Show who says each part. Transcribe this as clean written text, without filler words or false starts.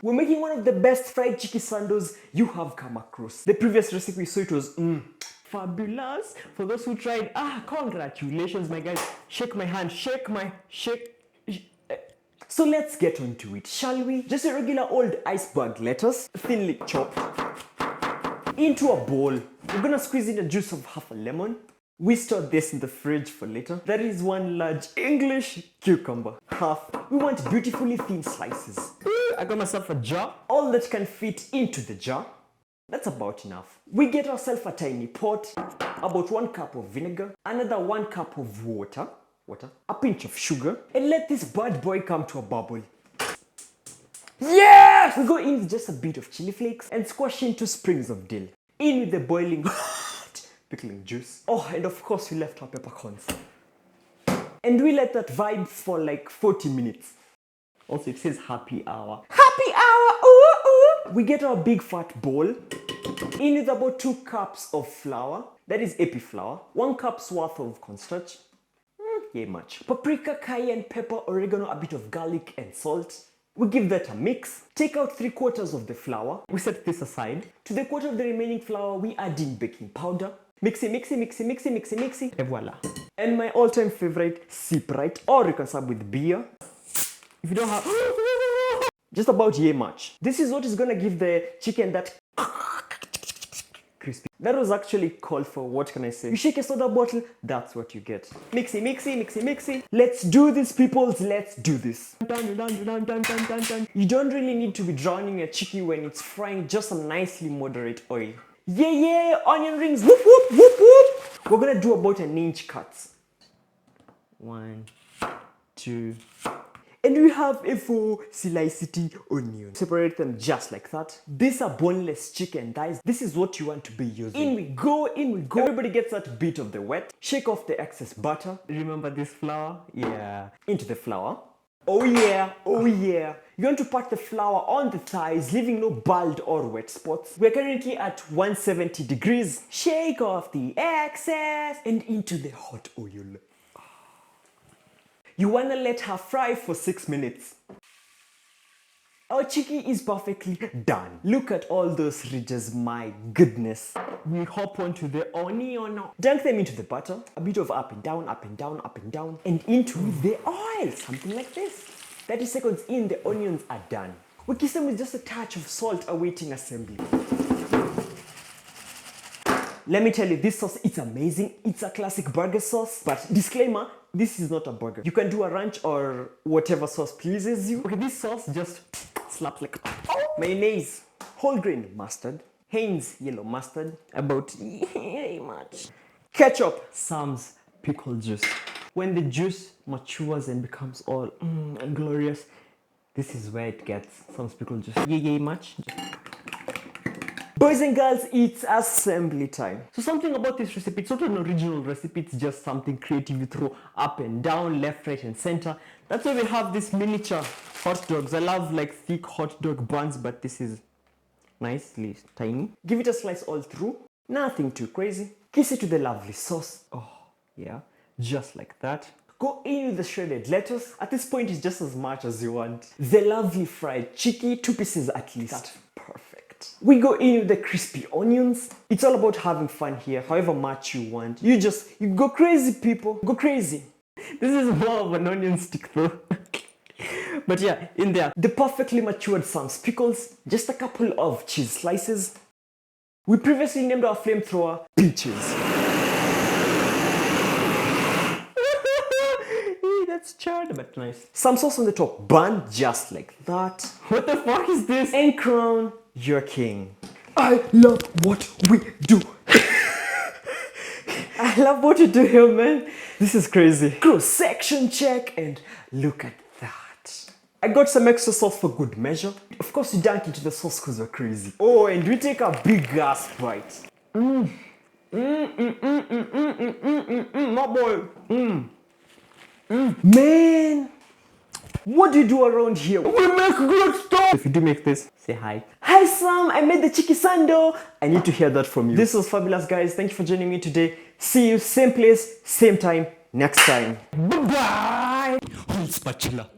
Speaker 1: We're making one of the best fried chicken sandos you have come across. The previous recipe, so it was fabulous. For those who tried, congratulations, my guys. Shake my hand, So let's get on to it, shall we? Just a regular old iceberg lettuce, thinly chopped, into a bowl. We're gonna squeeze in the juice of half a lemon. We store this in the fridge for later. That is one large English cucumber. Half. We want beautifully thin slices. I got myself a jar. All that can fit into the jar. That's about enough. We get ourselves a tiny pot, about 1 cup of vinegar, another 1 cup of water, a pinch of sugar, and let this bad boy come to a bubble. Yes! We go in with just a bit of chili flakes and squash in 2 sprigs of dill. In with the boiling pickling juice. Oh, and of course we left our peppercorns. And we let that vibe for like 40 minutes. Also, it says happy hour. Happy hour! Ooh, ooh. We get our big fat bowl. In with about 2 cups of flour. That is epi flour. 1 cup's worth of cornstarch. Yeah, much. Paprika, cayenne pepper, oregano, a bit of garlic and salt. We give that a mix. Take out 3/4 of the flour. We set this aside. To the quarter of the remaining flour, we add in baking powder. Mixy, and voila. And my all-time favorite, sip right, or you can serve with beer. If you don't have, just about yay much. This is what is gonna give the chicken that crispy. That was actually called for, what can I say? You shake a soda bottle, that's what you get. Mixy. Let's do this, peoples, let's do this. You don't really need to be drowning a chicken when it's frying, just some nicely moderate oil. Yeah, onion rings, whoop. We're gonna do about 1 inch cuts. 1, 2. And we have a 4 sliced onion. Separate them just like that. These are boneless chicken thighs. This is what you want to be using. In we go. Everybody gets that bit of the wet. Shake off the excess butter. Remember this flour? Yeah. Into the flour. Oh yeah. You want to pat the flour on the thighs, leaving no bald or wet spots. We're currently at 170 degrees. Shake off the excess and into the hot oil. You wanna let her fry for 6 minutes. Our chicken is perfectly done. Look at all those ridges, my goodness. We hop onto the onion. Dunk them into the butter. A bit of up and down. And into the oil, something like this. 30 seconds in, the onions are done. We kiss them with just a touch of salt, awaiting assembly. Let me tell you, this sauce, it's amazing. It's a classic burger sauce, but disclaimer, this is not a burger. You can do a ranch or whatever sauce pleases you. Okay, this sauce just slaps like mayonnaise, whole grain mustard, Heinz yellow mustard, about much, ketchup, Sam's pickle juice. When the juice matures and becomes all glorious, this is where it gets Sam's pickle juice. Much. Boys and girls, it's assembly time. So something about this recipe, it's not an original recipe, it's just something creative you throw up and down, left, right, and center. That's why we have these miniature hot dogs. I love like thick hot dog buns, but this is nicely tiny. Give it a slice all through, nothing too crazy. Kiss it to the lovely sauce. Oh, yeah, just like that. Go in with the shredded lettuce. At this point, it's just as much as you want. The lovely fried chicken, 2 pieces at least. That's perfect. We go in with the crispy onions. It's all about having fun here, however much you want. You go crazy, people. Go crazy. This is more of an onion stick though. But yeah, in there, the perfectly matured Sam's pickles, just a couple of cheese slices. We previously named our flamethrower Peaches. That's charred, but nice. Some sauce on the top, bun just like that. What the fuck is this? And crown your king. I love what we do. I love what you do here, man. This is crazy. Cross section check, and look at that. I got some extra sauce for good measure. Of course, you dunk into the sauce because we're crazy. Oh, and we take a big ass bite. My boy. Man, what do you do around here? We make good stuff. If you do make this, say hi. Hi Sam, I made the chicken sando. I need to hear that from you. This was fabulous, guys. Thank you for joining me today. See you same place, same time, next time. Bye bye. Holdspatula.